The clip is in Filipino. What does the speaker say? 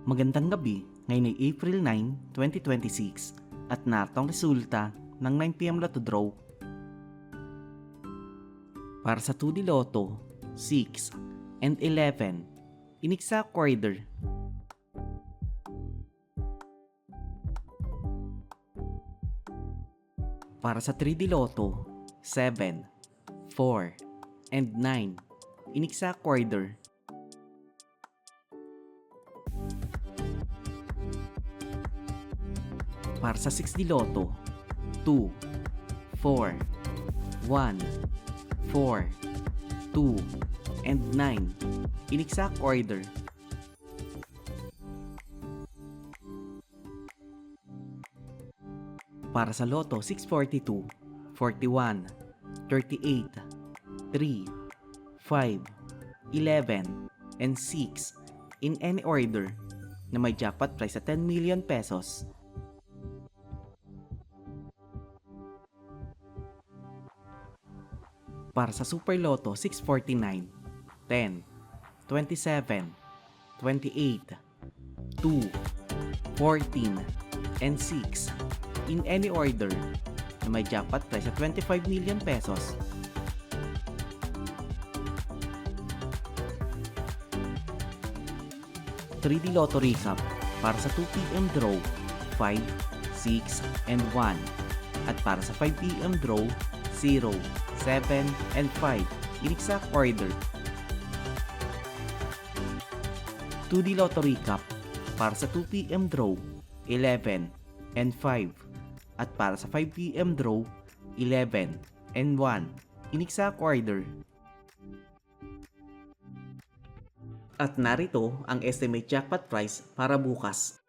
Magandang gabi, ngayon ay April 9, 2026 at narito ang resulta ng 9pm Lotto Draw. Para sa 2D Lotto, 6 and 11, inexact order. Para sa 3D Lotto, 7, 4, and 9, inexact order. Para sa 6D Lotto, 2, 4, 1, 4, 2, and 9, inexact order. Para sa Lotto 642, 41, 38, 3, 5, 11, and 6 in any order na may jackpot price sa 10 million pesos. Para sa Super Lotto 649, 10, 27, 28, 2, 14, and 6 in any order na may jackpot price sa 25 million pesos. (3D Lotto Recap) para sa 2pm draw 5, 6, and 1 at para sa 5pm draw 0, 7, and 5 in exact order. 2D Lotto Recap para sa 2pm draw 11 and 5 at para sa 5pm draw 11 and 1 in exact order. At narito ang estimate jackpot price para bukas.